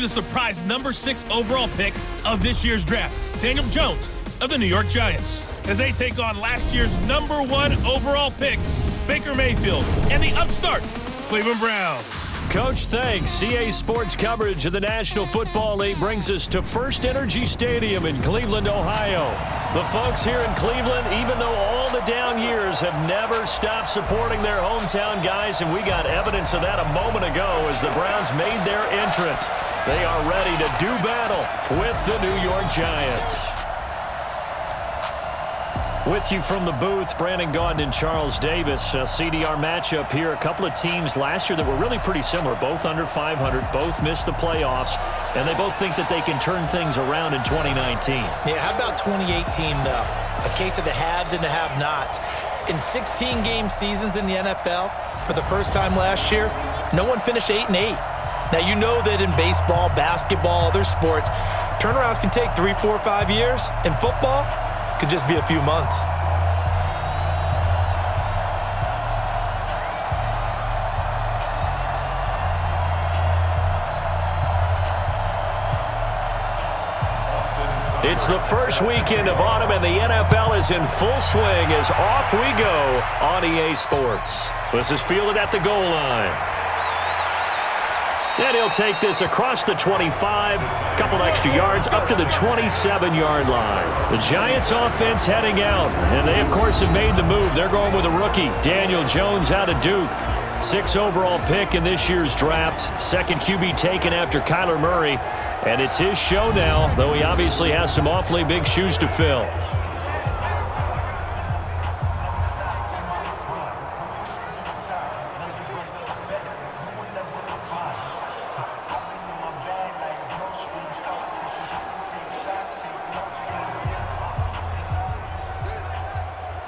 the surprise #6 overall pick of this year's draft, Daniel Jones of the New York Giants, as they take on last year's #1 overall pick, Baker Mayfield, and the upstart Cleveland Browns. Coach, thanks. CA Sports coverage of the National Football League brings us to First Energy Stadium in Cleveland, Ohio. The folks here in Cleveland, even though all the down years, have never stopped supporting their hometown guys, and we got evidence of that a moment ago as the Browns made their entrance. They are ready to do battle with the New York Giants. With you from the booth, Brandon Gaudin and Charles Davis. CDR matchup here. A couple of teams last year that were really pretty similar. Both under 500, both missed the playoffs, and they both think that they can turn things around in 2019. Yeah, how about 2018, though? A case of the haves and the have-nots. In 16-game seasons in the NFL, for the first time last year, no one finished 8-8. Now, you know that in baseball, basketball, other sports, turnarounds can take 3, 4, 5 years. In football, could just be a few months. It's the first weekend of autumn, and the NFL is in full swing as off we go on EA Sports. This is fielded at the goal line. And he'll take this across the 25, a couple extra yards, up to the 27-yard line. The Giants offense heading out, and they, of course, have made the move. They're going with a rookie, Daniel Jones out of Duke. 6th overall pick in this year's draft. Second QB taken after Kyler Murray. And it's his show now, though he obviously has some awfully big shoes to fill.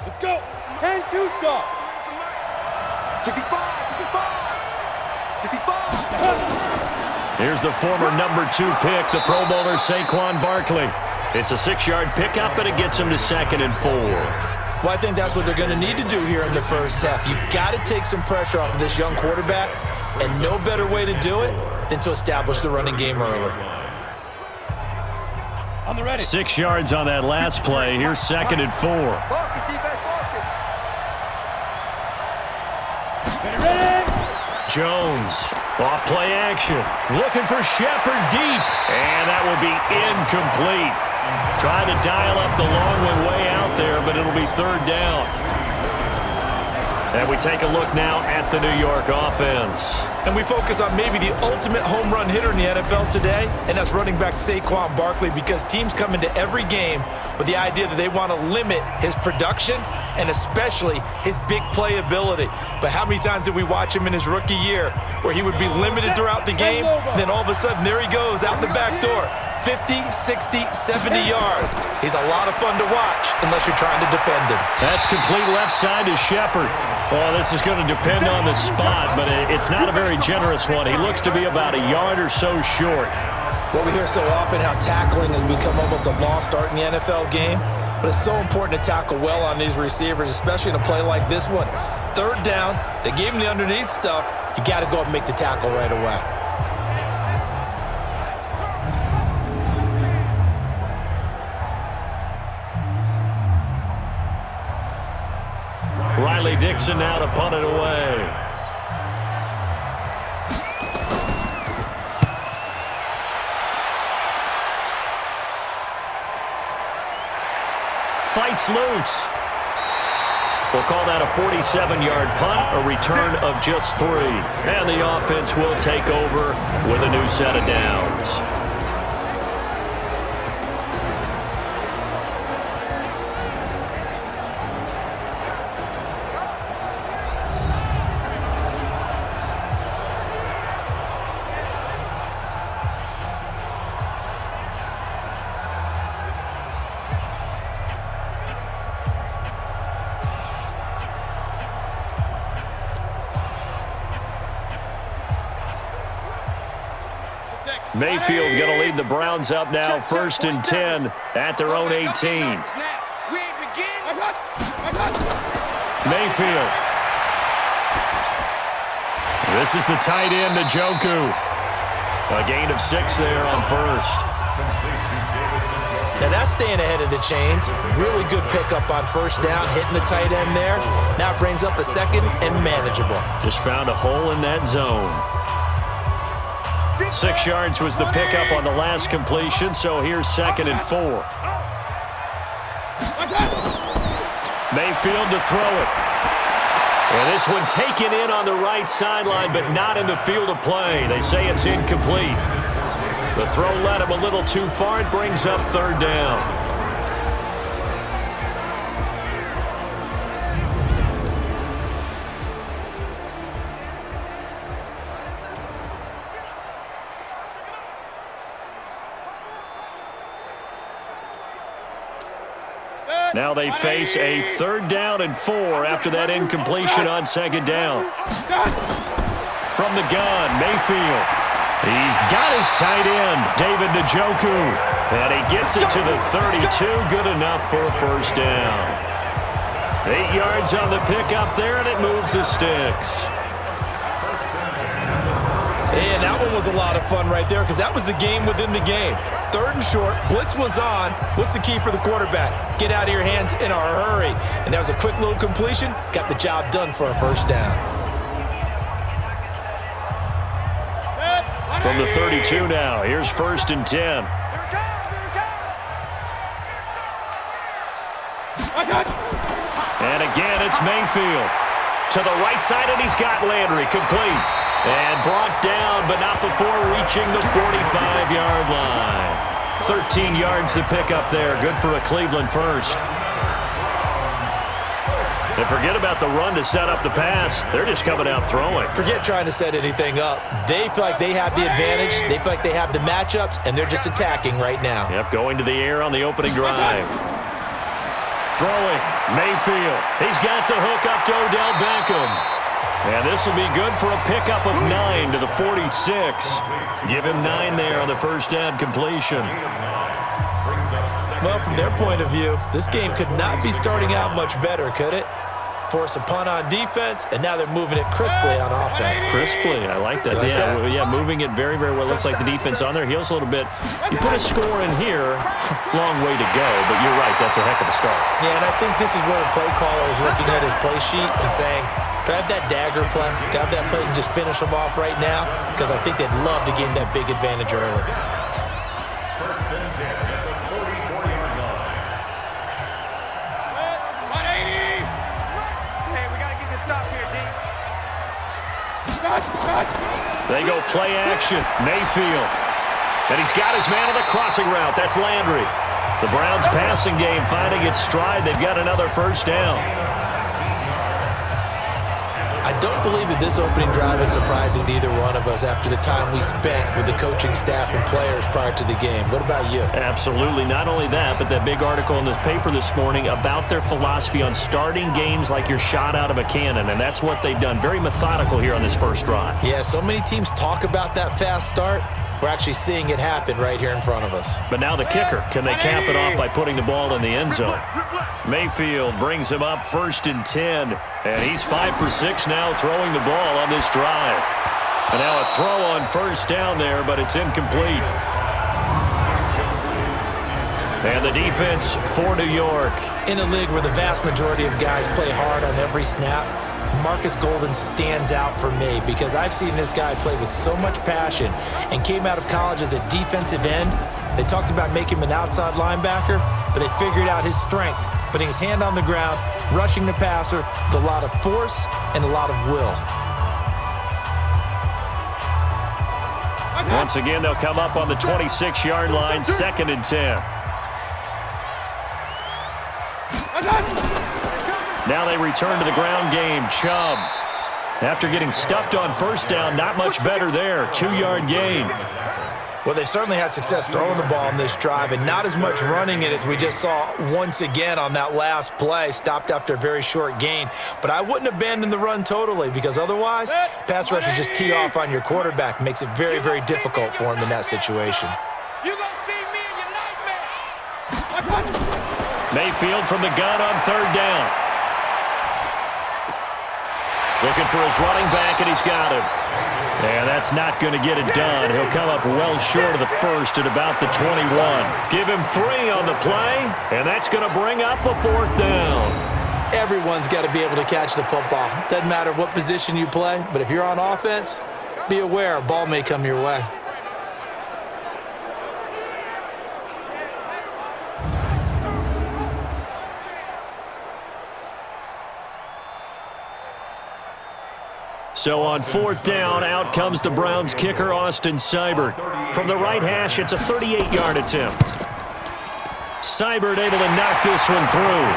Let's go. 10-2 stop. 65. Here's the former #2 pick, the Pro Bowler Saquon Barkley. It's a 6-yard pickup, and it gets him to 2nd and 4. Well, I think that's what they're going to need to do here in the first half. You've got to take some pressure off of this young quarterback, and no better way to do it than to establish the running game early. On the ready. 6 yards on that last play. Here's 2nd and 4. Jones, off play action, looking for Shepard deep, and that will be incomplete. Trying to dial up the long one way out there, but it'll be 3rd down. And we take a look now at the New York offense. And we focus on maybe the ultimate home run hitter in the NFL today, and that's running back Saquon Barkley, because teams come into every game with the idea that they want to limit his production and especially his big play ability. But how many times did we watch him in his rookie year where he would be limited throughout the game, then all of a sudden there he goes out the back door, 50, 60, 70 yards. He's a lot of fun to watch unless you're trying to defend him. That's complete left side to Shepard. Well, this is going to depend on the spot, but it's not a very generous one. He looks to be about a yard or so short. Well, we hear so often how tackling has become almost a lost art in the NFL game, but it's so important to tackle well on these receivers, especially in a play like this one. 3rd down, they gave him the underneath stuff. You got to go up and make the tackle right away. Riley Dixon now to punt it away. Fights loose. We'll call that a 47-yard punt, a return of just 3. And the offense will take over with a new set of downs. Mayfield going to lead the Browns up now, 1st and 10 at their own 18. Mayfield. This is the tight end, Njoku. A gain of 6 there on first. Now that's staying ahead of the chains. Really good pickup on first down, hitting the tight end there. Now it brings up a second and manageable. Just found a hole in that zone. 6 yards was the pickup on the last completion, so here's 2nd and 4. Mayfield to throw it. And this one taken in on the right sideline, but not in the field of play. They say it's incomplete. The throw led him a little too far. It brings up 3rd down. Now they face a 3rd down and 4 after that incompletion on 2nd down. From the gun, Mayfield. He's got his tight end, David Njoku. And he gets it to the 32. Good enough for a first down. 8 yards on the pickup there, and it moves the sticks. And that one was a lot of fun right there because that was the game within the game. 3rd and short, blitz was on. What's the key for the quarterback? Get out of your hands in a hurry. And that was a quick little completion. Got the job done for a first down. From the 32 now, here's 1st and 10. And again, it's Mayfield. To the right side, and he's got Landry complete. And brought down, but not before reaching the 45-yard line. 13 yards to pick up there. Good for a Cleveland first. And forget about the run to set up the pass. They're just coming out throwing. Forget trying to set anything up. They feel like they have the advantage. They feel like they have the matchups, and they're just attacking right now. Yep, going to the air on the opening drive. Throwing, Mayfield. He's got the hook up to Odell Beckham. And this will be good for a pickup of 9 to the 46. Give him 9 there on the first down completion. Well, from their point of view, this game could not be starting out much better, could it? Force a punt on defense, and now they're moving it crisply on offense. Crisply, I like that. Yeah, moving it very, very well. Looks like the defense on their heels a little bit. You put a score in here, long way to go, but you're right, that's a heck of a start. Yeah, and I think this is where the play caller is looking at his play sheet and saying, do I have that dagger play? Do I have that play and just finish them off right now? Because I think they'd love to gain that big advantage early. They go play action. Mayfield. And he's got his man on the crossing route. That's Landry. The Browns passing game finding its stride. They've got another first down. I don't believe that this opening drive is surprising to either one of us after the time we spent with the coaching staff and players prior to the game. What about you? Absolutely. Not only that, but that big article in the paper this morning about their philosophy on starting games like you're shot out of a cannon, and that's what they've done. Very methodical here on this first drive. Yeah, so many teams talk about that fast start. We're actually seeing it happen right here in front of us. But now the kicker. Can they cap it off by putting the ball in the end zone? Mayfield brings him up 1st and 10. And he's 5 for 6 now throwing the ball on this drive. And now a throw on first down there, but it's incomplete. And the defense for New York. In a league where the vast majority of guys play hard on every snap, Marcus Golden stands out for me because I've seen this guy play with so much passion and came out of college as a defensive end. They talked about making him an outside linebacker, but they figured out his strength, putting his hand on the ground, rushing the passer with a lot of force and a lot of will. Once again, they'll come up on the 26-yard line, 2nd and 10. Now they return to the ground game. Chubb, after getting stuffed on first down, not much better there. 2-yard gain. Well, they've certainly had success throwing the ball in this drive and not as much running it as we just saw once again on that last play. Stopped after a very short gain. But I wouldn't abandon the run totally because otherwise, pass rushers just tee off on your quarterback. Makes it very, very difficult for him in that situation. You gonna see me in your nightmare. Mayfield from the gun on 3rd down. Looking for his running back, and he's got him. And that's not going to get it done. He'll come up well short of the first at about the 21. Give him 3 on the play, and that's going to bring up a 4th down. Everyone's got to be able to catch the football. Doesn't matter what position you play, but if you're on offense, be aware a ball may come your way. So on 4th down, out comes the Browns kicker, Austin Seibert. From the right hash, it's a 38-yard attempt. Seibert able to knock this one through.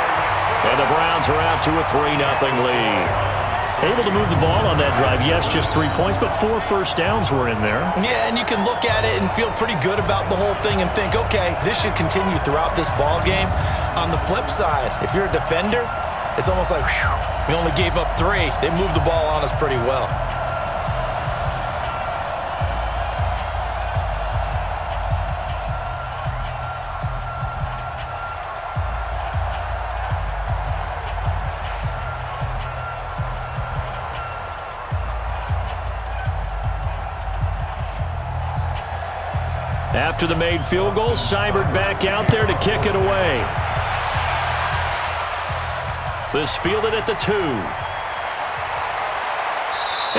And the Browns are out to a 3-0 lead. Able to move the ball on that drive. Yes, just 3 points, but 4 first downs were in there. Yeah, and you can look at it and feel pretty good about the whole thing and think, okay, this should continue throughout this ball game. On the flip side, if you're a defender, it's almost like, whew, we only gave up 3. They moved the ball on us pretty well. After the made field goal, Seibert back out there to kick it away. This fielded at the 2.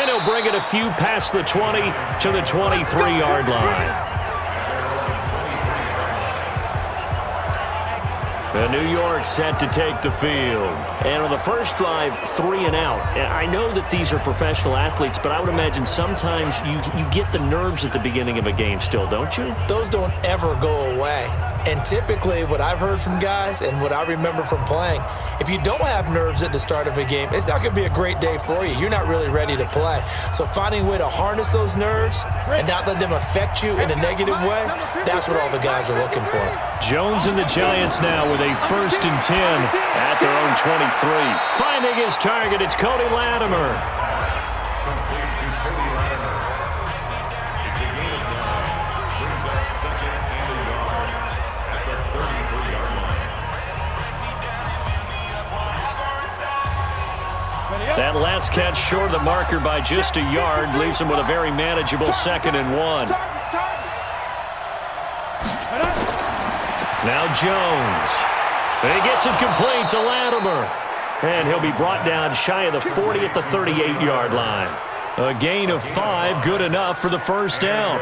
And he'll bring it a few past the 20 to the 23-yard line. And New York set to take the field. And on the first drive, 3 and out. I know that these are professional athletes, but I would imagine sometimes you get the nerves at the beginning of a game still, don't you? Those don't ever go away. And typically what I've heard from guys and what I remember from playing, if you don't have nerves at the start of a game, it's not going to be a great day for you. You're not really ready to play. So finding a way to harness those nerves and not let them affect you in a negative way, that's what all the guys are looking for. Jones and the Giants now with a 1st and 10 at their own 23. Finding his target, it's Cody Latimer. That last catch short of the marker by just a yard leaves him with a very manageable 2nd and 1. Now Jones. And he gets it complete to Latimer. And he'll be brought down shy of the 40 at the 38-yard line. A gain of 5, good enough for the 1st down.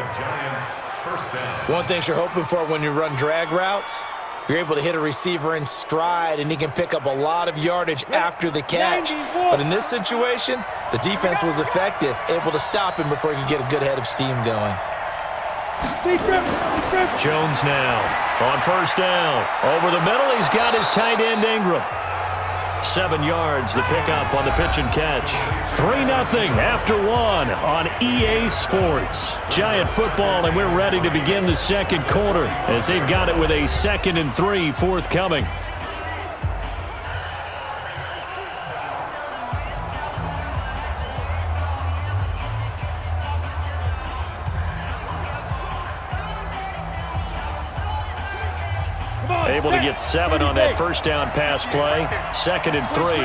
One thing you're hoping for when you run drag routes, you're able to hit a receiver in stride, and he can pick up a lot of yardage after the catch. But in this situation, the defense was effective, able to stop him before he could get a good head of steam going. Jones now on 1st down. Over the middle, he's got his tight end Ingram. 7 yards, the pickup on the pitch and catch. 3-0 after 1 on EA Sports. Giant football, and we're ready to begin the 2nd quarter as they've got it with a 2nd and 3 forthcoming. Able to get 7 on that 1st down pass play. 2nd and 3.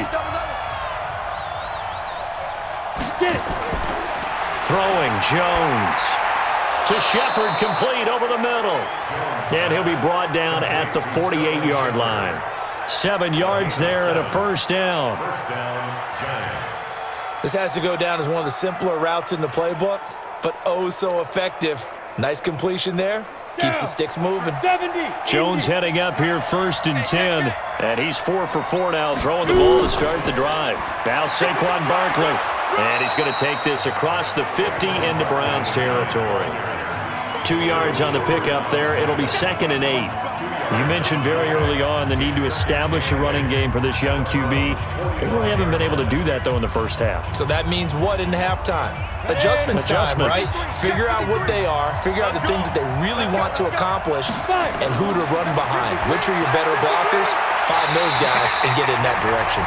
Throwing Jones to Shepard, complete over the middle. And he'll be brought down at the 48-yard line. 7 yards there and a 1st down. This has to go down as one of the simpler routes in the playbook, but oh so effective. Nice completion there. Keeps the sticks moving. Jones heading up here 1st and 10. And he's 4 for 4 now, throwing the ball to start the drive. Now Saquon Barkley. And he's going to take this across the 50 into Browns territory. 2 yards on the pickup there. It'll be 2nd and 8. You mentioned very early on the need to establish a running game for this young QB. They really haven't been able to do that, though, in the first half. So that means what in halftime? Adjustments time, right? Figure out what they are, figure out the things that they really want to accomplish, and who to run behind. Which are your better blockers? Find those guys and get in that direction.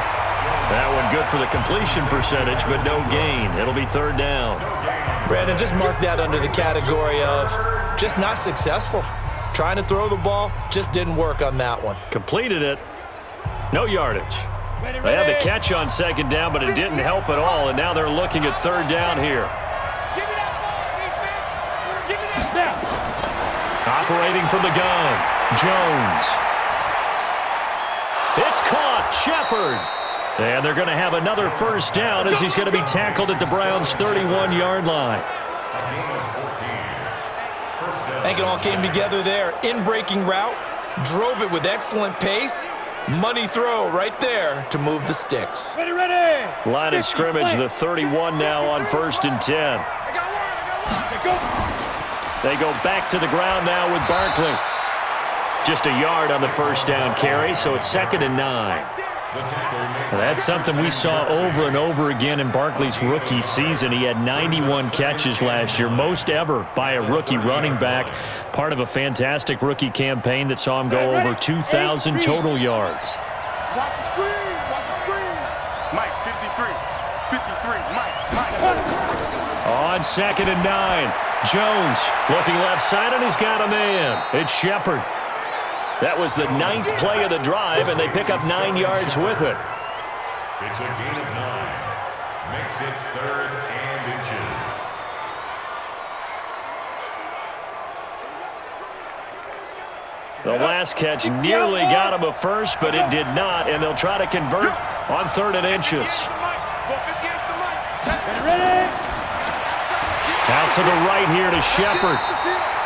That one good for the completion percentage, but no gain. It'll be 3rd down. Brandon, just mark that under the category of just not successful. Trying to throw the ball, just didn't work on that one. Completed it. No yardage. They had the catch on 2nd down, but it didn't help at all, and now they're looking at 3rd down here. Operating from the gun, Jones. It's caught, Shepard. And they're going to have another first down as he's going to be tackled at the Browns' 31-yard line. I think it all came together there. In-breaking route, drove it with excellent pace. Money throw right there to move the sticks. Ready. Line of scrimmage, the 31 now on 1st and 10. They go back to the ground now with Barkley. Just a yard on the first down carry, so it's 2nd and 9. That's something we saw over and over again in Barkley's rookie season. He had 91 catches last year, most ever by a rookie running back, part of a fantastic rookie campaign that saw him go over 2,000 total yards. Watch the screen. Watch the screen. Mike, 53. 53. Mike. On 2nd and 9, Jones looking left side, and he's got a man. It's Shepard. That was the 9th play of the drive, and they pick up 9 yards with it. It's a gain of 9. Makes it 3rd and inches. The last catch nearly got him a first, but it did not, and they'll try to convert on 3rd and inches. Out to the right here to Shepard.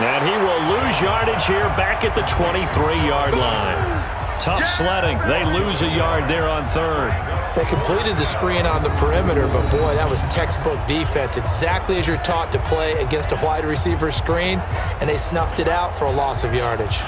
And he will lose yardage here back at the 23-yard line. Tough sledding. They lose a yard there on 3rd. They completed the screen on the perimeter, but boy, that was textbook defense. Exactly as you're taught to play against a wide receiver screen, and they snuffed it out for a loss of yardage.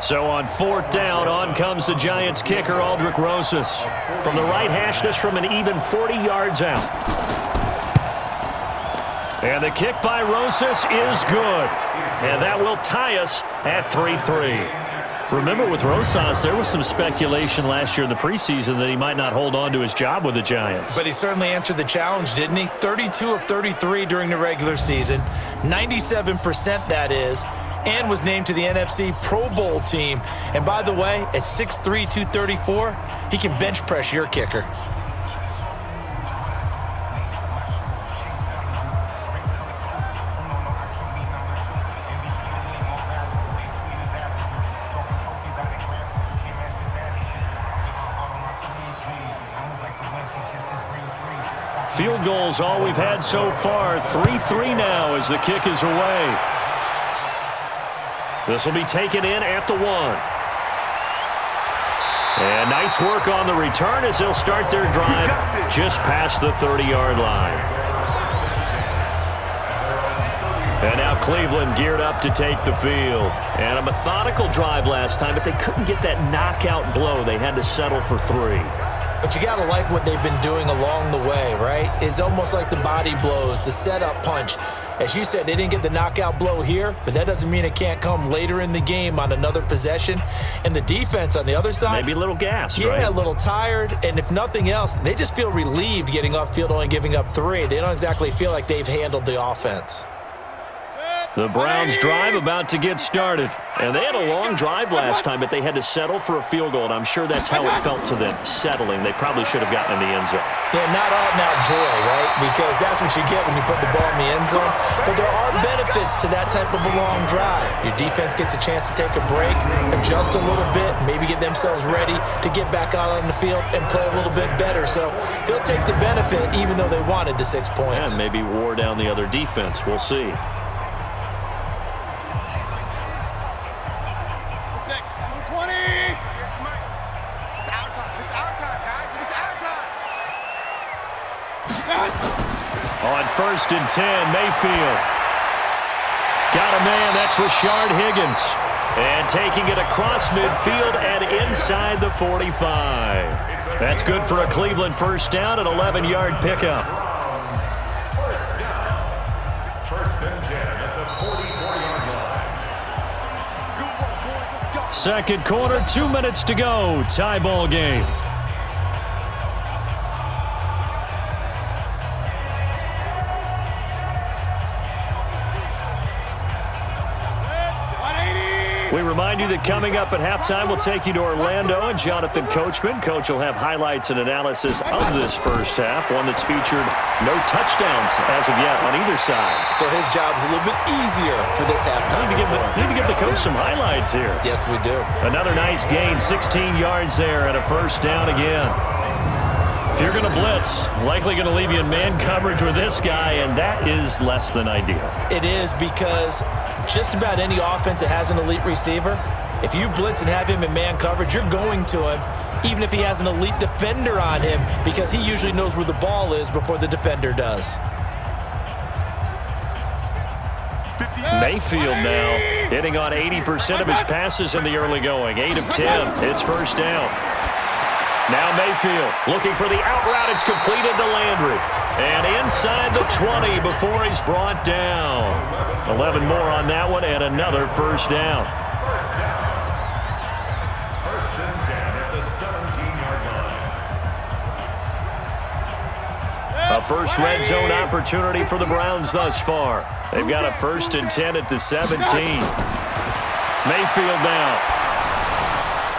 So on 4th down, on comes the Giants kicker, Aldrick Rosas. From the right hash, this from an even 40 yards out. And the kick by Rosas is good. And that will tie us at 3-3. Remember, with Rosas, there was some speculation last year in the preseason that he might not hold on to his job with the Giants. But he certainly answered the challenge, didn't he? 32 of 33 during the regular season, 97% that is, and was named to the NFC Pro Bowl team. And by the way, at 6'3", 234, he can bench press your kicker. Field goals all we've had so far. 3-3 now as the kick is away. This will be taken in at the 1. And nice work on the return as they'll start their drive just past the 30-yard line. And now Cleveland geared up to take the field. And a methodical drive last time, but they couldn't get that knockout blow. They had to settle for 3. But you got to like what they've been doing along the way, right? It's almost like the body blows, the setup punch. As you said, they didn't get the knockout blow here, but that doesn't mean it can't come later in the game on another possession. And the defense on the other side, maybe a little gassed, right? Yeah, a little tired. And if nothing else, they just feel relieved getting off field, only giving up 3. They don't exactly feel like they've handled the offense. The Browns drive about to get started. And they had a long drive last time, but they had to settle for a field goal. And I'm sure that's how it felt to them, settling. They probably should have gotten in the end zone. Yeah, not out-and-out joy, right? Because that's what you get when you put the ball in the end zone. But there are benefits to that type of a long drive. Your defense gets a chance to take a break, adjust a little bit, maybe get themselves ready to get back out on the field and play a little bit better. So they'll take the benefit even though they wanted the 6 points. And maybe wore down the other defense. We'll see. On 1st and 10, Mayfield. Got a man, that's Rashard Higgins. And taking it across midfield and inside the 45. That's good for a Cleveland first down, an 11-yard pickup. First and 10 at the 44-yard line. Second quarter, 2 minutes to go. Tie ball game. We remind you that coming up at halftime, we'll take you to Orlando and Jonathan Coachman. Coach will have highlights and analysis of this first half, one that's featured no touchdowns as of yet on either side. So his job's a little bit easier for this halftime. Need to give the coach some highlights here. Yes, we do. Another nice gain, 16 yards there, and a first down again. If you're going to blitz, likely going to leave you in man coverage with this guy, and that is less than ideal. It is, because just about any offense that has an elite receiver, if you blitz and have him in man coverage, you're going to him, even if he has an elite defender on him, because he usually knows where the ball is before the defender does. Mayfield now hitting on 80% of his passes in the early going. 8 of 10. It's first down. Now Mayfield looking for the out route. It's completed to Landry. And inside the 20 before he's brought down. 11 more on that one and another first down. First and 10 at the 17-yard line. A first red zone opportunity for the Browns thus far. They've got a first and 10 at the 17. Mayfield now.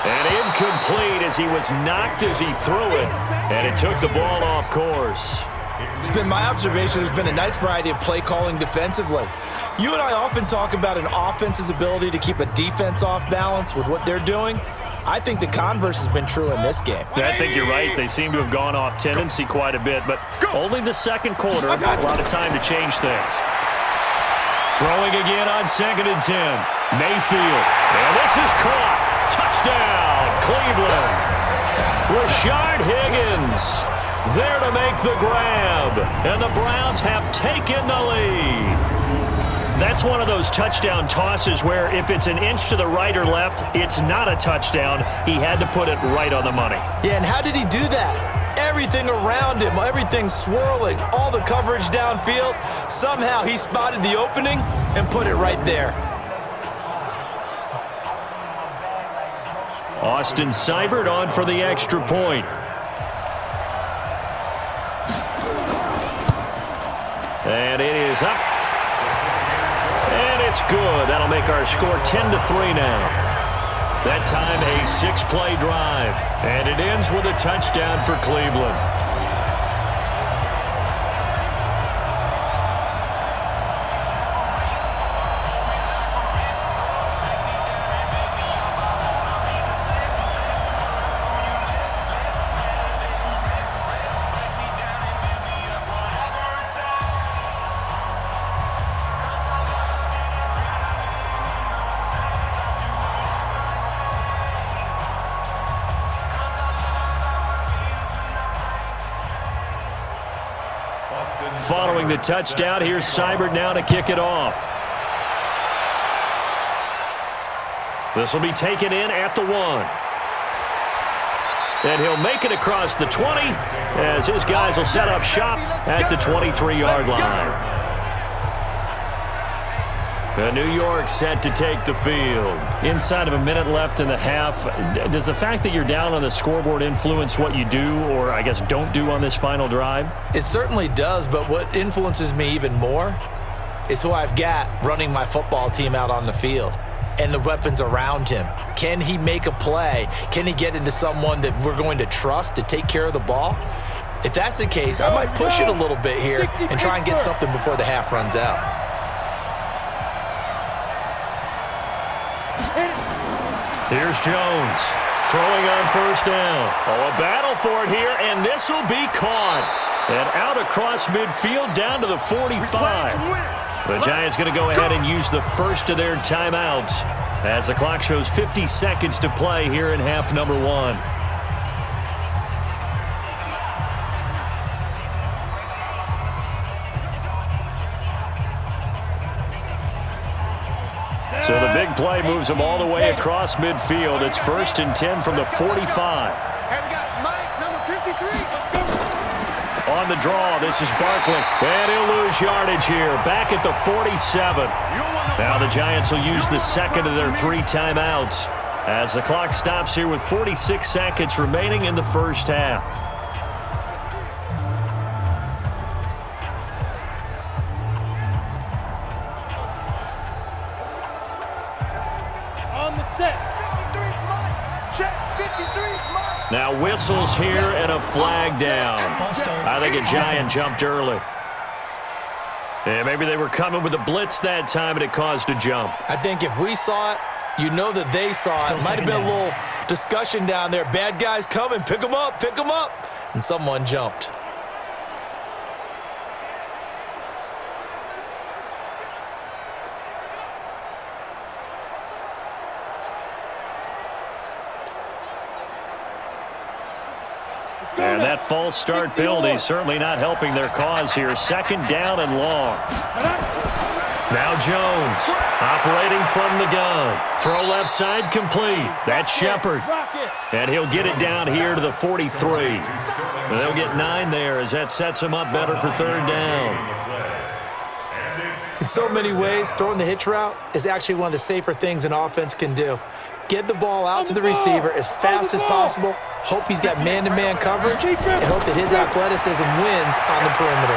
And incomplete as he was knocked as he threw it. And it took the ball off course. It's been my observation there's been a nice variety of play calling defensively. You and I often talk about an offense's ability to keep a defense off balance with what they're doing. I think the converse has been true in this game. Yeah, I think you're right. They seem to have gone off tendency quite a bit, but only the second quarter. A lot of time to change things. Throwing again on 2nd and 10. Mayfield. And this is caught. Touchdown, Cleveland. Rashard Higgins there to make the grab. And the Browns have taken the lead. That's one of those touchdown tosses where if it's an inch to the right or left, it's not a touchdown. He had to put it right on the money. Yeah, and how did he do that? Everything around him, everything swirling, all the coverage downfield. Somehow he spotted the opening and put it right there. Austin Seibert on for the extra point. And it is up. And it's good. That'll make our score 10-3 now. That time a 6-play drive. And it ends with a touchdown for Cleveland. Following the touchdown, here's Seibert now to kick it off. This will be taken in at the 1. And he'll make it across the 20 as his guys will set up shop at the 23-yard line. New York set to take the field. Inside of a minute left in the half, does the fact that you're down on the scoreboard influence what you do or, I guess, don't do on this final drive? It certainly does, but what influences me even more is who I've got running my football team out on the field and the weapons around him. Can he make a play? Can he get into someone that we're going to trust to take care of the ball? If that's the case, I might push it a little bit here and try and get something before the half runs out. Here's Jones throwing on first down. Oh, a battle for it here, and this will be caught. And out across midfield down to the 45. The Giants going to go ahead and use the first of their timeouts as the clock shows 50 seconds to play here in half number 1. So the big play moves them all the way across midfield. It's 1st and 10 from the 45. And we got Mike, number 53. On the draw, this is Barkley. And he'll lose yardage here. Back at the 47. Now the Giants will use the second of their 3 timeouts as the clock stops here with 46 seconds remaining in the first half. Now whistles here and a flag down. I think a Giant jumped early. Yeah, maybe they were coming with a blitz that time and it caused a jump. I think if we saw it, you know that they saw it. Might have been a little discussion down there. Bad guys coming. Pick them up. Pick them up. And someone jumped. And that false start penalty certainly not helping their cause here. Second down and long. Now Jones operating from the gun. Throw left side complete. That's Shepard. And he'll get it down here to the 43. And they'll get 9 there as that sets him up better for third down. In so many ways, throwing the hitch route is actually one of the safer things an offense can do. Get the ball out to the receiver as fast as possible, hope he's got man-to-man coverage, and hope that his athleticism wins on the perimeter.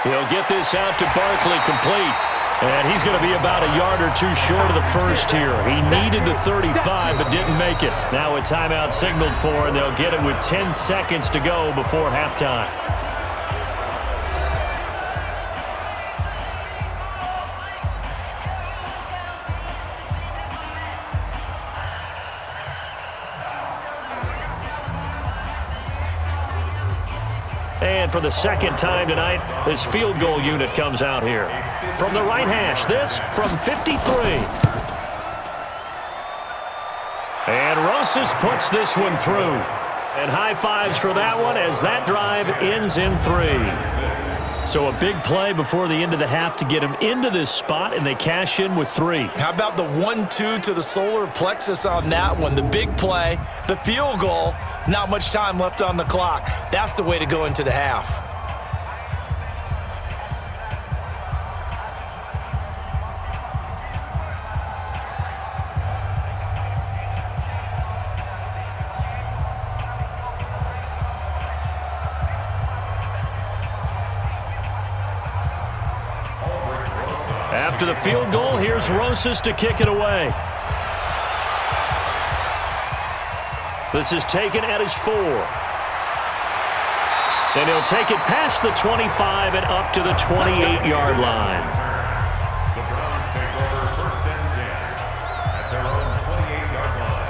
He'll get this out to Barkley complete. And he's going to be about a yard or two short of the first here. He needed the 35 but didn't make it. Now a timeout signaled for, and they'll get it with 10 seconds to go before halftime. And for the second time tonight, this field goal unit comes out here. From the right hash, this from 53. And Rosas puts this one through. And high fives for that one as that drive ends in 3. So a big play before the end of the half to get him into this spot, and they cash in with 3. How about the 1-2 to the solar plexus on that one? The big play, the field goal, not much time left on the clock. That's the way to go into the half. After the field goal, here's Rosas to kick it away. This is taken at his 4. And he'll take it past the 25 and up to the 28-yard line. The Browns take over first and 10 at their own 28-yard line.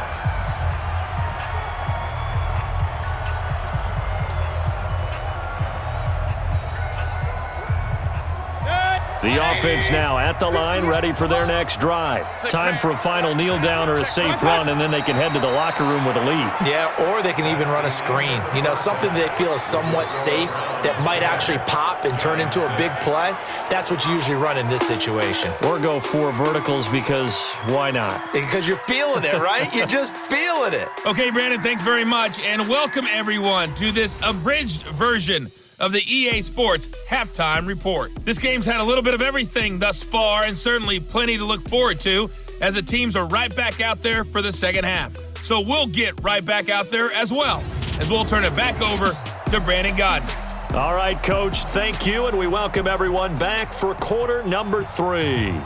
The offense now at the line, ready for their next drive. Time for a final kneel down or a safe run, and then they can head to the locker room with a lead. Yeah, or they can even run a screen. You know, something they feel is somewhat safe that might actually pop and turn into a big play. That's what you usually run in this situation. Or go 4 verticals because why not? Because you're feeling it, right? You're just feeling it. Okay, Brandon, thanks very much, and welcome everyone to this abridged version of the EA Sports Halftime Report. This game's had a little bit of everything thus far, and certainly plenty to look forward to as the teams are right back out there for the second half. So we'll get right back out there as well, as we'll turn it back over to Brandon Godden. All right, Coach, thank you, and we welcome everyone back for quarter number 3.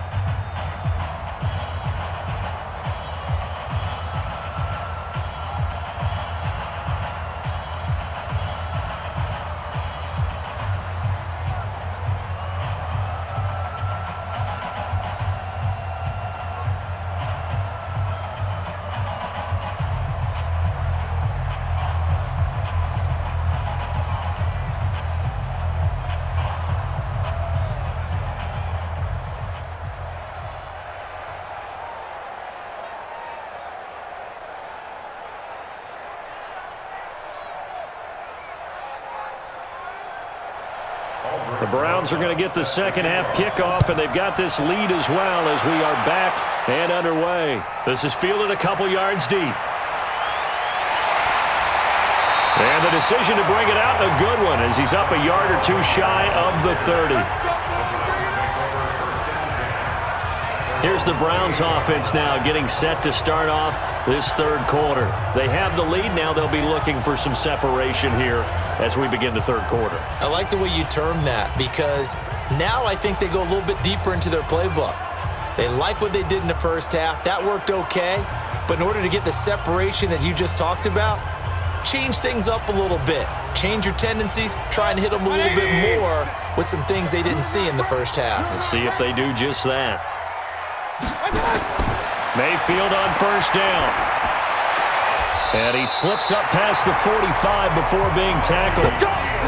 The Browns are going to get the second half kickoff, and they've got this lead as well as we are back and underway. This is fielded a couple yards deep. And the decision to bring it out, a good one, as he's up a yard or 2 shy of the 30. Here's the Browns offense now getting set to start off this third quarter. They have the lead now. They'll be looking for some separation here as we begin the third quarter. I like the way you term that, because now I think they go a little bit deeper into their playbook. They like what they did in the first half. That worked okay. But in order to get the separation that you just talked about, change things up a little bit. Change your tendencies, try and hit them a little bit more with some things they didn't see in the first half. Let's see if they do just that. Mayfield on first down. And he slips up past the 45 before being tackled.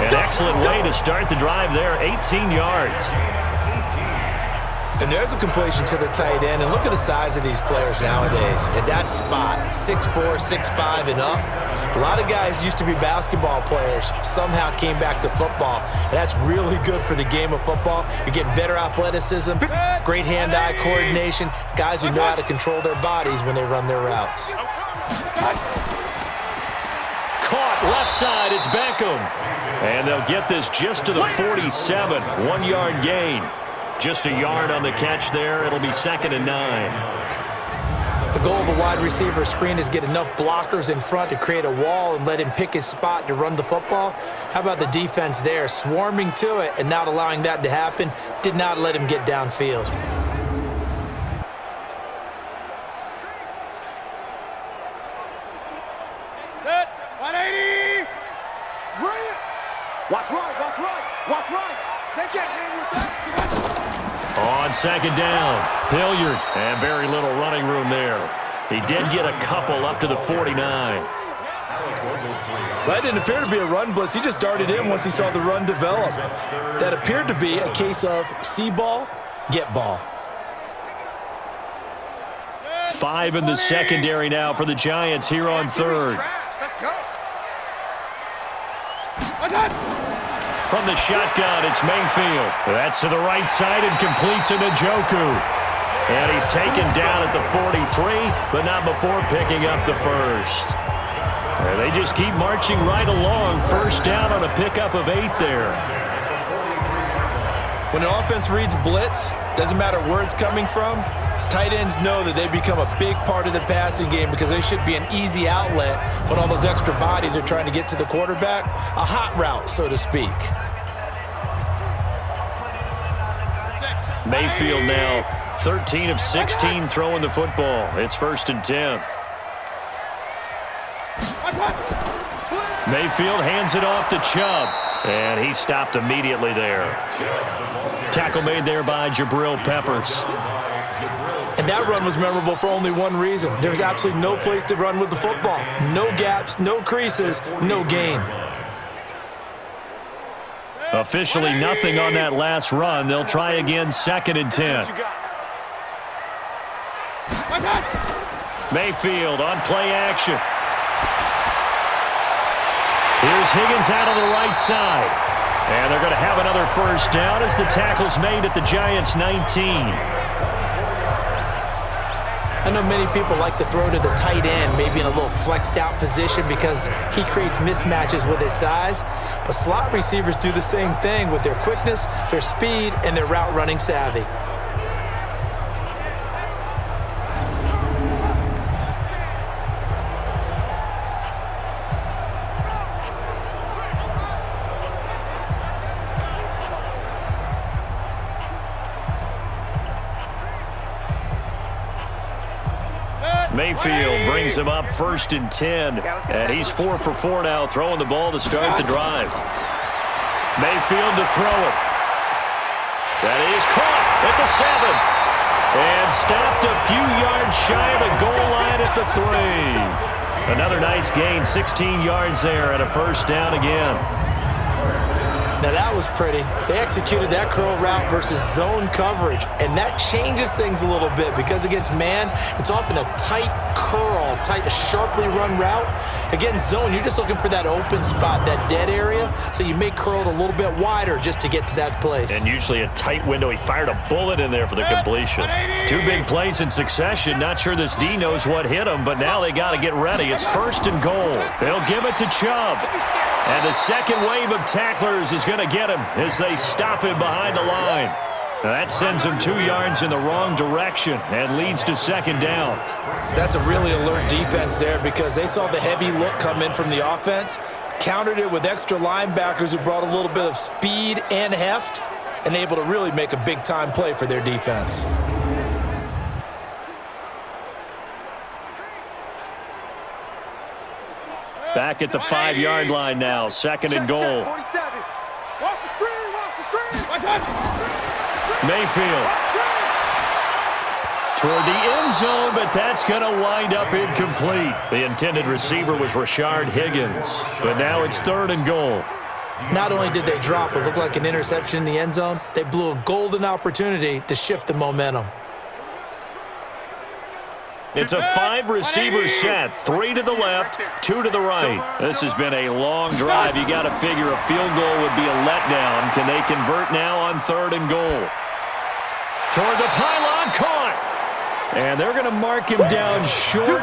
An excellent way to start the drive there, 18 yards. And there's a completion to the tight end. And look at the size of these players nowadays. At that spot, 6'4", 6'5", and up. A lot of guys used to be basketball players, somehow came back to football. And that's really good for the game of football. You're getting better athleticism, great hand-eye coordination, guys who know how to control their bodies when they run their routes. Caught left side, it's Beckham. And they'll get this just to the 47, 1-yard gain. Just a yard on the catch there. It'll be 2nd and 9. The goal of a wide receiver screen is get enough blockers in front to create a wall and let him pick his spot to run the football. How about the defense there? Swarming to it and not allowing that to happen. Did not let him get downfield. Set. 180. Brilliant. Watch right. Watch right. Watch right. They can't hang with that. On 2nd down, Hilliard, and very little running room there. He did get a couple up to the 49. That didn't appear to be a run blitz. He just darted in once he saw the run develop. That appeared to be a case of see ball, get ball. 5 in the secondary now for the Giants here on 3rd. Let's go. From the shotgun, it's Mayfield. That's to the right side and complete to Njoku. And he's taken down at the 43, but not before picking up the first. And they just keep marching right along. First down on a pickup of 8 there. When an offense reads blitz, doesn't matter where it's coming from, tight ends know that they become a big part of the passing game because they should be an easy outlet when all those extra bodies are trying to get to the quarterback. A hot route, so to speak. Mayfield now 13 of 16 throwing the football. It's 1st and 10. Mayfield hands it off to Chubb, and he stopped immediately there. Tackle made there by Jabril Peppers. And that run was memorable for only one reason. There's absolutely no place to run with the football. No gaps, no creases, no gain. Officially nothing on that last run. They'll try again 2nd and 10. Mayfield on play action. Here's Higgins out on the right side. And they're going to have another first down as the tackle's made at the Giants' 19. I know many people like to throw to the tight end, maybe in a little flexed out position because he creates mismatches with his size. But slot receivers do the same thing with their quickness, their speed, and their route running savvy. Mayfield brings him up 1st and 10. And he's 4 for 4 now, throwing the ball to start the drive. Mayfield to throw it. That is caught at the 7. And stopped a few yards shy of the goal line at the 3. Another nice gain, 16 yards there and a first down again. Now that was pretty. They executed that curl route versus zone coverage, and that changes things a little bit because against man, it's often a tight curl, tight, sharply run route. Against zone, you're just looking for that open spot, that dead area, so you may curl it a little bit wider just to get to that place. And usually a tight window. He fired a bullet in there for the completion. 2 big plays in succession. Not sure this D knows what hit him, but now they got to get ready. It's 1st and goal. They'll give it to Chubb. And the second wave of tacklers is going to get him as they stop him behind the line. Now that sends him 2 yards in the wrong direction and leads to 2nd down. That's a really alert defense there because they saw the heavy look come in from the offense, countered it with extra linebackers who brought a little bit of speed and heft, and able to really make a big-time play for their defense. Back at the 5-yard line now, 2nd and goal. 47. Watch the screen, watch the screen. Mayfield toward the end zone, but that's going to wind up incomplete. The intended receiver was Rashard Higgins, but now it's 3rd and goal. Not only did they drop what looked like an interception in the end zone, they blew a golden opportunity to shift the momentum. It's a 5-receiver set, 3 to the left, 2 to the right. This has been a long drive. You got to figure a field goal would be a letdown. Can they convert now on 3rd and goal? Toward the pylon, caught. And they're going to mark him down short,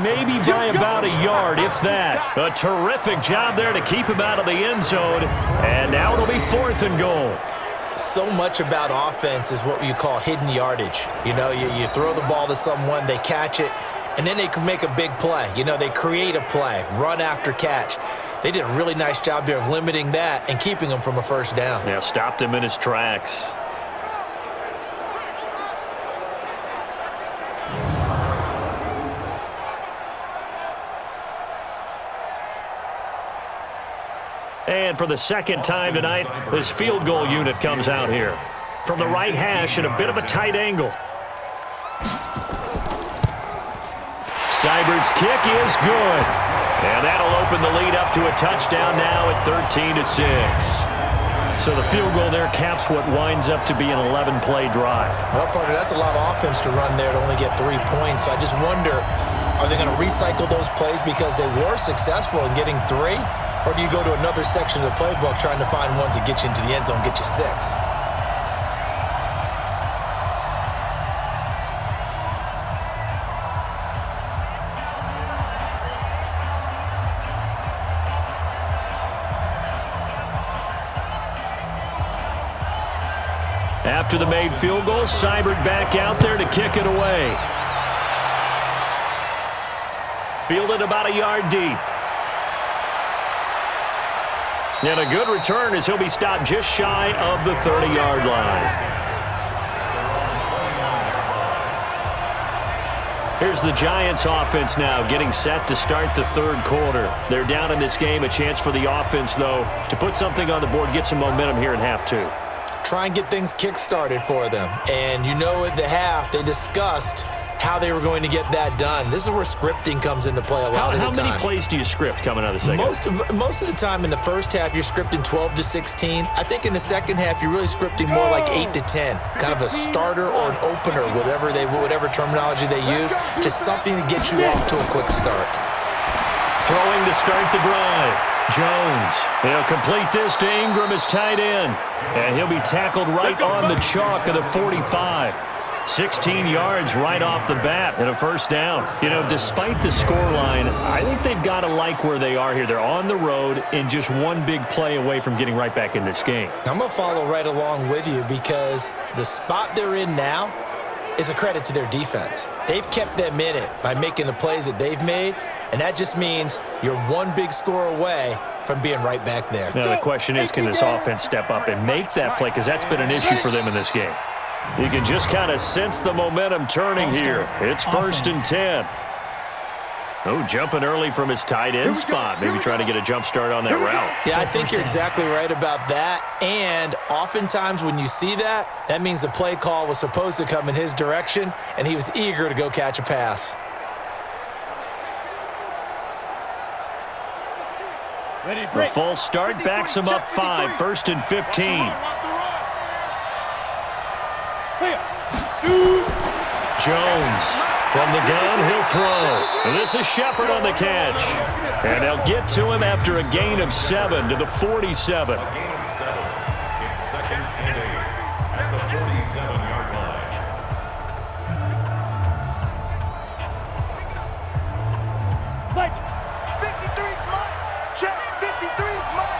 maybe by about a yard, if that. A terrific job there to keep him out of the end zone. And now it'll be 4th and goal. So much about offense is what you call hidden yardage. You know, you throw the ball to someone, they catch it, and then they can make a big play. You know, they create a play, run after catch. They did a really nice job there of limiting that and keeping him from a first down. Yeah, stopped him in his tracks. And for the 2nd time tonight, this field goal unit comes out here. From the right hash at a bit of a tight angle. Seibert's kick is good. And that'll open the lead up to a touchdown now at 13-6. So the field goal there caps what winds up to be an 11-play drive. Well, partner, that's a lot of offense to run there to only get 3 points. So I just wonder, are they going to recycle those plays because they were successful in getting 3? Or do you go to another section of the playbook trying to find ones that get you into the end zone, get you 6? After the made field goal, Seibert back out there to kick it away. Fielded about a yard deep. And a good return as he'll be stopped just shy of the 30-yard line. Here's the Giants offense now getting set to start the 3rd quarter. They're down in this game. A chance for the offense, though, to put something on the board, get some momentum here in half 2. Try and get things kick-started for them. And you know at the half, they discussed how they were going to get that done. This is where scripting comes into play a lot of the time. How many plays do you script coming out of the second? Most of the time in the first half, you're scripting 12 to 16. I think in the second half, you're really scripting more like 8 to 10. Kind of a starter or an opener, whatever terminology they use. Just something to get you off to a quick start. Throwing to start the drive. Jones. He'll complete this to Ingram as tight end. And he'll be tackled right on the chalk of the 45. 16 yards right off the bat and a first down. You know, despite the scoreline, I think they've got to like where they are here. They're on the road and just one big play away from getting right back in this game. I'm going to follow right along with you because the spot they're in now is a credit to their defense. They've kept them in it by making the plays that they've made, and that just means you're one big score away from being right back there. Now, the question is, can this offense step up and make that play? Because that's been an issue for them in this game. You can just kind of sense the momentum turning here. It's 1st and 10. Oh, jumping early from his tight end spot. Maybe trying to get a jump start on that route. Yeah, I think you're exactly right about that. And oftentimes when you see that, that means the play call was supposed to come in his direction, and he was eager to go catch a pass. The false start backs him up 5, 1st and 15. Jones from the gun, he'll throw. And this is Shepard on the catch. And they'll get to him after a gain of 7 to the 47. A gain of 7. It's 2nd and 8 at the 47-yard line. Like 53's mine. Check 53's mine.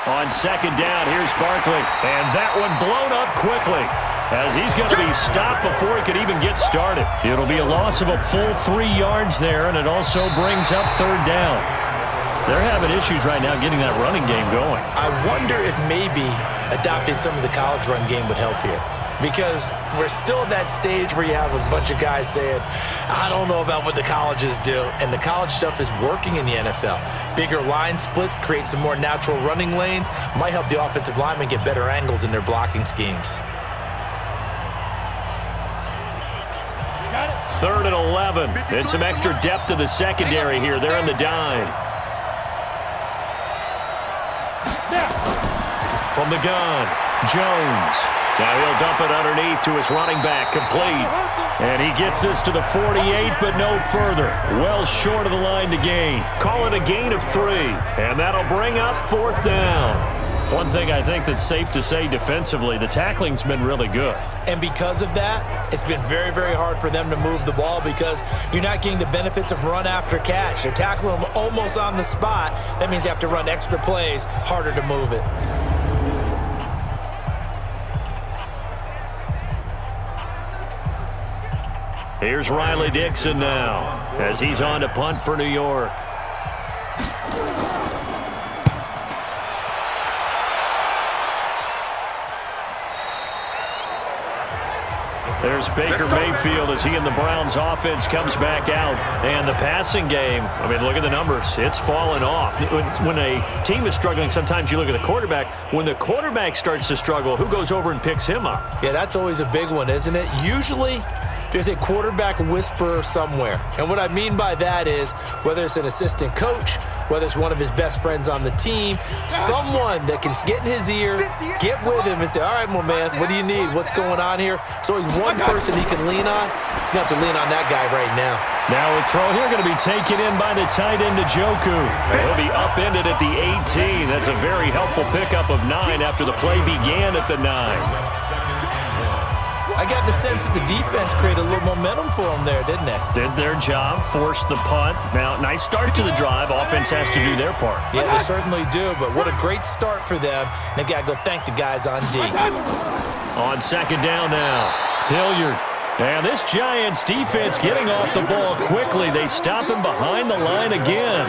On 2nd down, here's Barkley. And that one blown up quickly as he's going to be stopped before he could even get started. It'll be a loss of a full 3 yards there, and it also brings up 3rd down. They're having issues right now getting that running game going. I wonder if maybe adopting some of the college run game would help here. because we're still at that stage where you have a bunch of guys saying, I don't know about what the colleges do, and the college stuff is working in the NFL. Bigger line splits, create some more natural running lanes, might help the offensive linemen get better angles in their blocking schemes. 3rd and 11. And some extra depth to the secondary here. They're in the dime. From the gun, Jones. Now he'll dump it underneath to his running back, complete. And he gets this to the 48, but no further. Well short of the line to gain. Call it a gain of 3. And that'll bring up 4th down. One thing I think that's safe to say defensively, the tackling's been really good. And because of that, it's been very, very hard for them to move the ball because you're not getting the benefits of run after catch. They're tackling them almost on the spot. That means you have to run extra plays, harder to move it. Here's Riley Dixon now as he's on to punt for New York. There's Baker Mayfield as he and the Browns offense comes back out. And the passing game, I mean, look at the numbers. It's fallen off. When a team is struggling, sometimes you look at the quarterback. When the quarterback starts to struggle, who goes over and picks him up? Yeah, that's always a big one, isn't it? Usually, there's a quarterback whisperer somewhere. And what I mean by that is whether it's an assistant coach, whether it's one of his best friends on the team, someone that can get in his ear, get with him and say, all right, my man, what do you need? What's going on here? So he's one person he can lean on. He's going to have to lean on that guy right now. Now a throw here going to be taken in by the tight end, Njoku. He'll be upended at the 18. That's a very helpful pickup of 9 after the play began at the 9. I got the sense that the defense created a little momentum for them there, didn't it? Did their job, forced the punt. Now, nice start to the drive. Offense has to do their part. Yeah, they certainly do, but what a great start for them. They've got to go thank the guys on D. On 2nd down now, Hilliard. And this Giants defense getting off the ball quickly. They stop him behind the line again.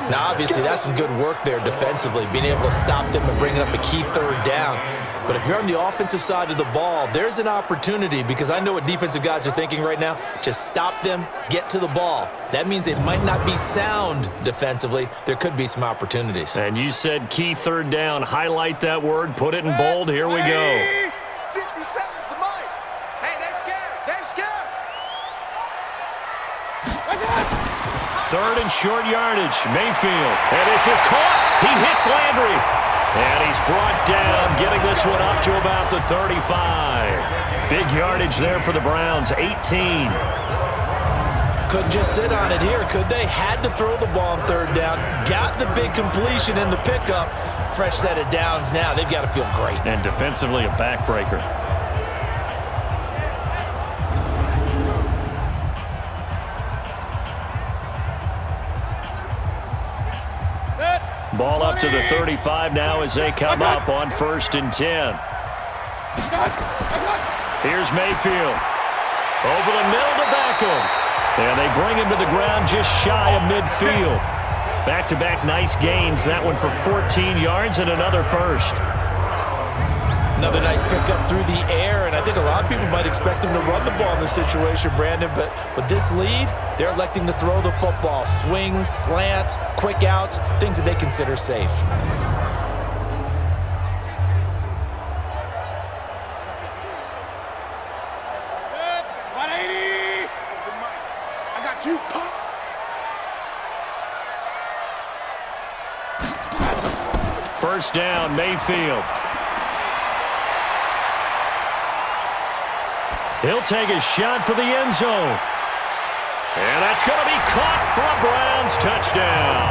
Now, obviously, that's some good work there defensively, being able to stop them and bring up a key 3rd down. But if you're on the offensive side of the ball, there's an opportunity because I know what defensive guys are thinking right now. Just stop them, get to the ball. That means they might not be sound defensively. There could be some opportunities. And you said key 3rd down. Highlight that word. Put it in bold. Here we go. 57's the mic. Hey, they're scared. They're scared. 3rd and short yardage. Mayfield. And this is caught. He hits Landry. And he's brought down, getting this one up to about the 35. Big yardage there for the Browns, 18. Couldn't just sit on it here, could they? Had to throw the ball on 3rd down. Got the big completion in the pickup. Fresh set of downs now. They've got to feel great. And defensively, a backbreaker. Ball up to the 35 now as they come up on 1st and 10. Here's Mayfield. Over the middle to Beckham. And they bring him to the ground just shy of midfield. Back-to-back nice gains. That one for 14 yards and another first. Another nice pickup through the air, and I think a lot of people might expect him to run the ball in this situation, Brandon, but with this lead, they're electing to throw the football. Swings, slants, quick outs, things that they consider safe. I got you. First down, Mayfield. He'll take a shot for the end zone. And that's going to be caught for a Browns touchdown.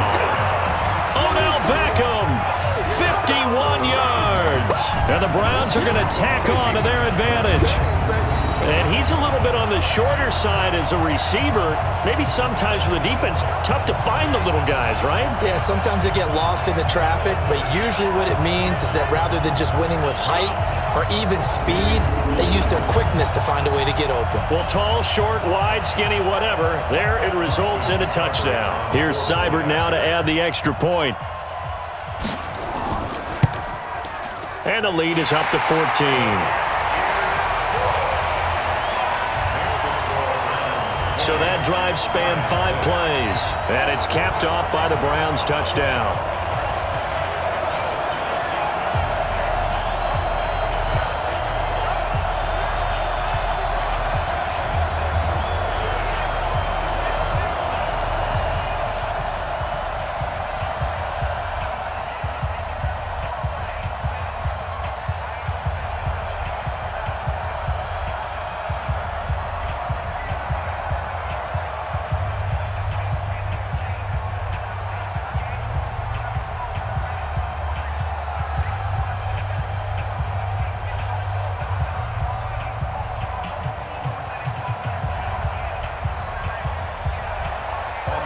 Odell Beckham, 51 yards. And the Browns are going to tack on to their advantage. And he's a little bit on the shorter side as a receiver. Maybe sometimes for the defense, tough to find the little guys, right? Yeah, sometimes they get lost in the traffic, but usually what it means is that rather than just winning with height or even speed, they use their quickness to find a way to get open. Well, tall, short, wide, skinny, whatever, there it results in a touchdown. Here's Seibert now to add the extra point. And the lead is up to 14. So that drive spanned 5 plays, and it's capped off by the Browns' touchdown.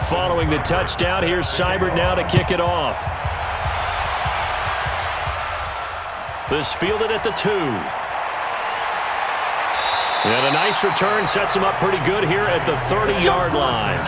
Following the touchdown, here's Seibert now to kick it off. This fielded at the 2. And a nice return sets him up pretty good here at the 30-yard line.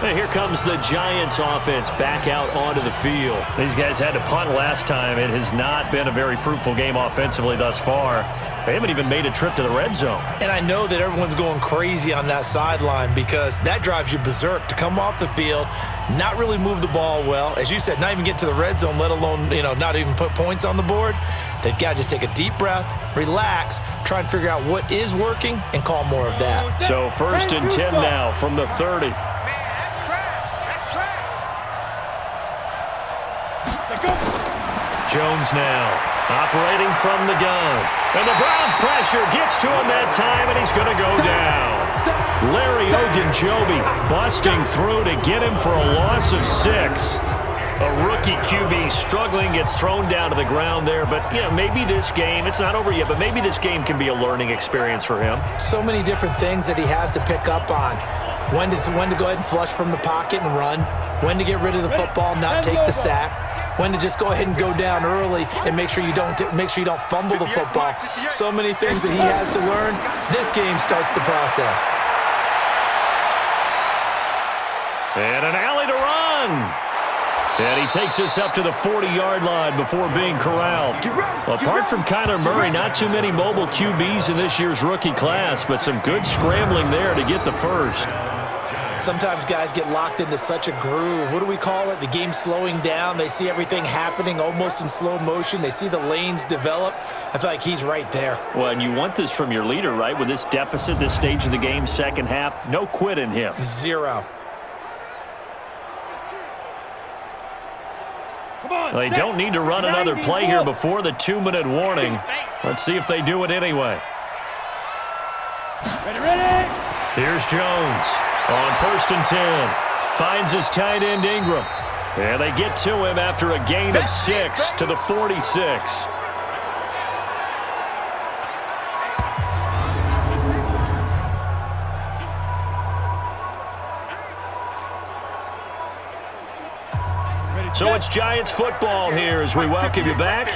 And here comes the Giants offense back out onto the field. These guys had to punt last time. It has not been a very fruitful game offensively thus far. They haven't even made a trip to the red zone. And I know that everyone's going crazy on that sideline because that drives you berserk to come off the field, not really move the ball well. As you said, not even get to the red zone, let alone, not even put points on the board. They've got to just take a deep breath, relax, try and figure out what is working, and call more of that. So 1st and 10 now from the 30. Jones now operating from the gun. And the Browns pressure gets to him that time, and he's going to go down. Larry Ogunjobi busting through to get him for a loss of 6. A rookie QB struggling, gets thrown down to the ground there. But, maybe this game, it's not over yet, but maybe this game can be a learning experience for him. So many different things that he has to pick up on. When to go ahead and flush from the pocket and run. When to get rid of the football, not take the sack. When to just go ahead and go down early and make sure you don't fumble the football. So many things that he has to learn. This game starts the process. And an alley to run. And he takes us up to the 40-yard line before being corralled. Apart from Kyler Murray, not too many mobile QBs in this year's rookie class, but some good scrambling there to get the first. Sometimes guys get locked into such a groove. What do we call it? The game's slowing down. They see everything happening almost in slow motion. They see the lanes develop. I feel like he's right there. Well, and you want this from your leader, right? With this deficit, this stage of the game, second half, no quit in him. 0. They don't need to run another play here before the 2-minute warning. Let's see if they do it anyway. Ready. Here's Jones on 1st and 10. Finds his tight end Ingram. And they get to him after a gain of 6 to the 46. So it's Giants football here as we welcome you back.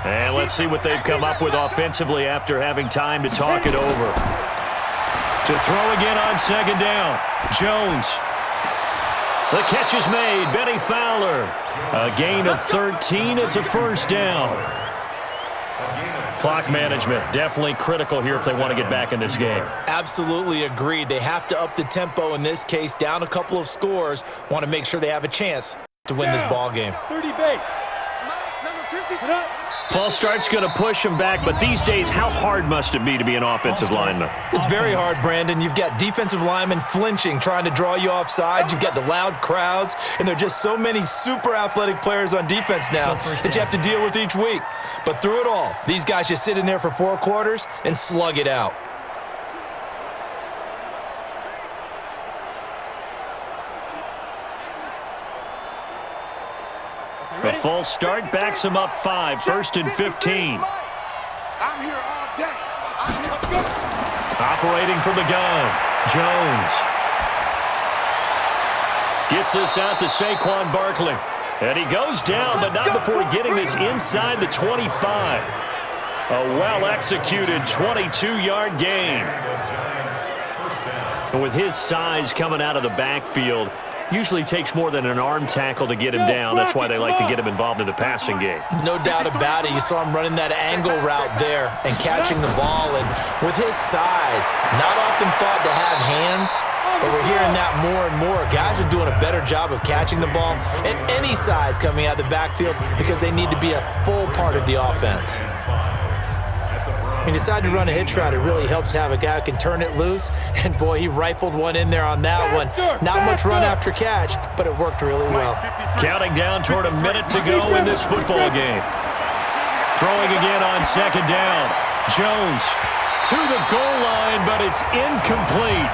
And let's see what they've come up with offensively after having time to talk it over. To throw again on 2nd down. Jones. The catch is made. Benny Fowler. A gain of 13. It's a 1st down. Clock management definitely critical here if they want to get back in this game. Absolutely agreed. They have to up the tempo in this case. Down a couple of scores. Want to make sure they have a chance to win this ball game. 30 base. Number 50. False start's going to push him back, but these days, how hard must it be to be an offensive lineman? It's very hard, Brandon. You've got defensive linemen flinching, trying to draw you offside. You've got the loud crowds, and there are just so many super athletic players on defense now that you have to deal with each week. But through it all, these guys just sit in there for 4 quarters and slug it out. A false start backs him up 5, 1st and 15. I'm here all day. Operating from the gun, Jones. Gets this out to Saquon Barkley. And he goes down, but not before getting this inside the 25. A well-executed 22-yard gain. And with his size coming out of the backfield, Usually takes more than an arm tackle to get him down. That's why they like to get him involved in the passing game. No doubt about it. You saw him running that angle route there and catching the ball. And with his size, not often thought to have hands, but we're hearing that more and more. Guys are doing a better job of catching the ball at any size coming out of the backfield because they need to be a full part of the offense. He decided to run a hitch route. It really helps to have a guy who can turn it loose. And, boy, he rifled one in there on that one. Not much run after catch, but it worked really well. Counting down toward a minute to go in this football game. Throwing again on second down. Jones to the goal line, but it's incomplete.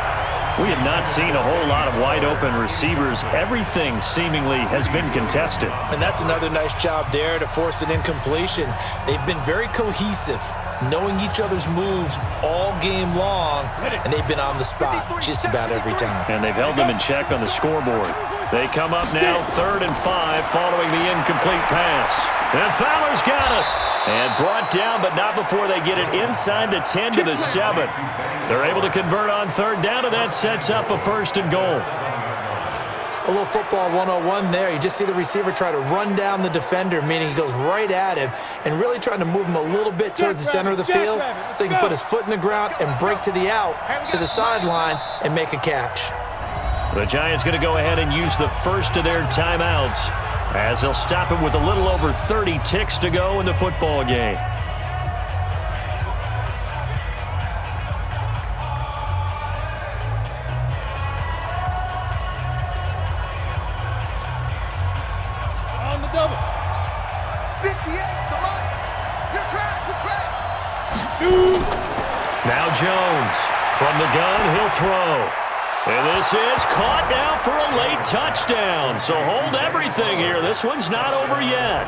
We have not seen a whole lot of wide-open receivers. Everything seemingly has been contested. And that's another nice job there to force an incompletion. They've been very cohesive, knowing each other's moves all game long, and they've been on the spot just about every time. And they've held them in check on the scoreboard. They come up now 3rd and 5 following the incomplete pass. And Fowler's got it. And brought down, but not before they get it inside the 10 to the 7. They're able to convert on 3rd down, and that sets up a 1st and goal. A little football 101 there. You just see the receiver try to run down the defender, meaning he goes right at him and really trying to move him a little bit towards the center of the field so he can put his foot in the ground and break to the out, to the sideline, and make a catch. The Giants going to go ahead and use the first of their timeouts as they'll stop it with a little over 30 ticks to go in the football game. On the double. 58, the line. Your track. Now Jones from the gun, he'll throw. And this is caught now for a late touchdown. So hold everything here. This one's not over yet.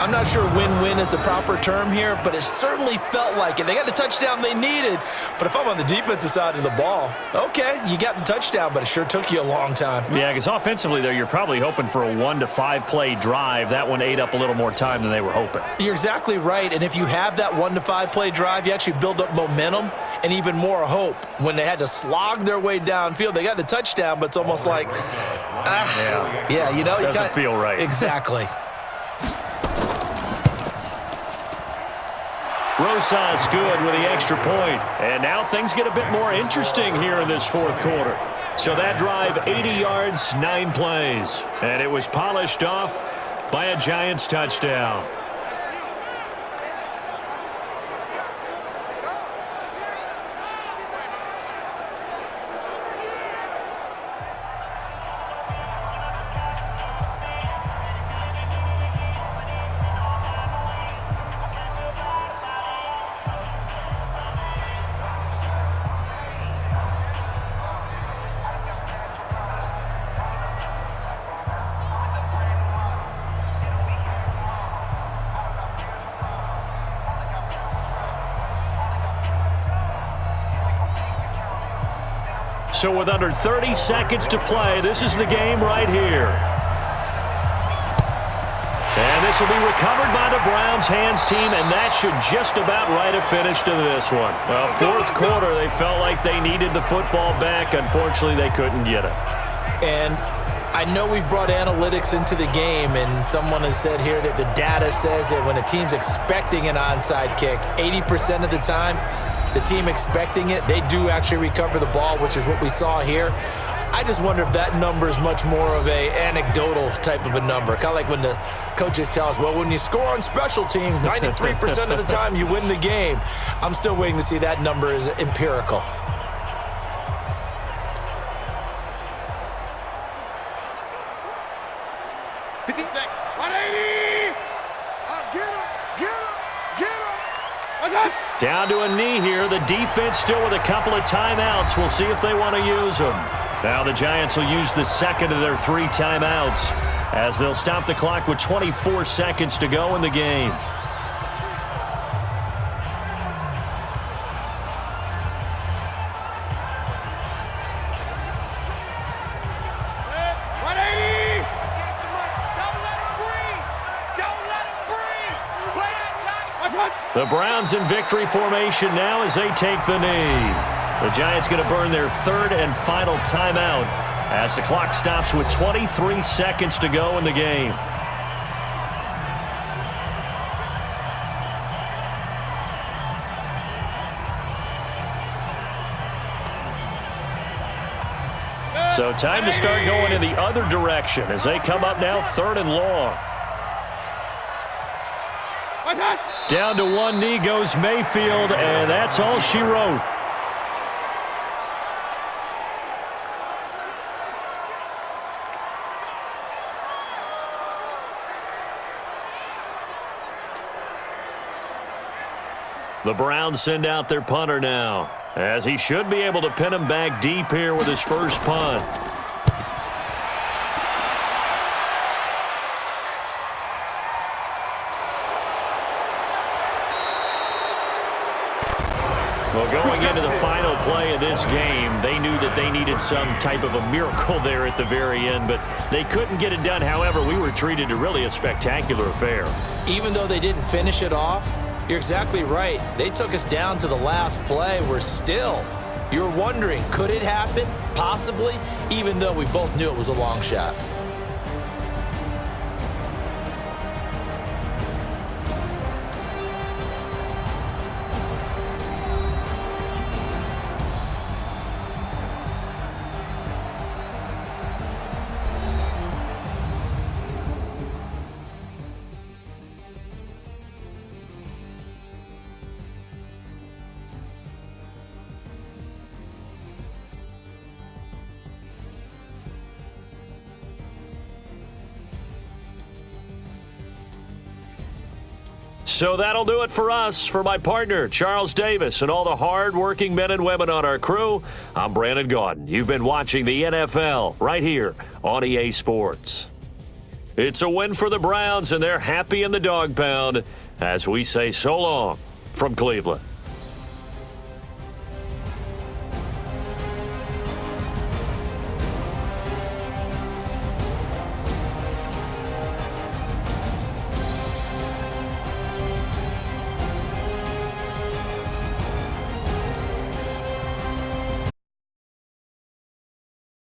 I'm not sure win-win is the proper term here, but it certainly felt like it. They got the touchdown they needed, but if I'm on the defensive side of the ball, okay, you got the touchdown, but it sure took you a long time. Yeah, because offensively, though, you're probably hoping for a 1 to 5 play drive. That one ate up a little more time than they were hoping. You're exactly right, and if you have that 1 to 5 play drive, you actually build up momentum and even more hope. When they had to slog their way downfield, they got the touchdown, but it's almost like, yeah, you know. Doesn't feel right. Exactly. Rosas good with the extra point. And now things get a bit more interesting here in this 4th quarter. So that drive, 80 yards, 9 plays. And it was polished off by a Giants touchdown. So with under 30 seconds to play, this is the game right here. And this will be recovered by the Browns hands team, and that should just about write a finish to this one. Well, 4th quarter, they felt like they needed the football back. Unfortunately, they couldn't get it. And I know we've brought analytics into the game, and someone has said here that the data says that when a team's expecting an onside kick, 80% of the time, the team expecting it, they do actually recover the ball, which is what we saw here. I just wonder if that number is much more of a anecdotal type of a number. Kind of like when the coaches tell us, well, when you score on special teams, 93% of the time you win the game. I'm still waiting to see that number is empirical. Down to a knee here. The defense still with a couple of timeouts. We'll see if they want to use them. Now the Giants will use the second of their 3 timeouts as they'll stop the clock with 24 seconds to go in the game. The Browns in victory formation now as they take the knee. The Giants going to burn their 3rd and final timeout as the clock stops with 23 seconds to go in the game. So time to start going in the other direction as they come up now 3rd and long. Down to one knee goes Mayfield, and that's all she wrote. The Browns send out their punter now, as he should be able to pin him back deep here with his first punt. Well, going into the final play of this game, they knew that they needed some type of a miracle there at the very end, but they couldn't get it done. However, we were treated to really a spectacular affair. Even though they didn't finish it off, you're exactly right. They took us down to the last play. We're still, you're wondering, could it happen? Possibly, even though we both knew it was a long shot. So that'll do it for us. For my partner, Charles Davis, and all the hard-working men and women on our crew, I'm Brandon Gaudin. You've been watching the NFL right here on EA Sports. It's a win for the Browns, and they're happy in the dog pound as we say so long from Cleveland.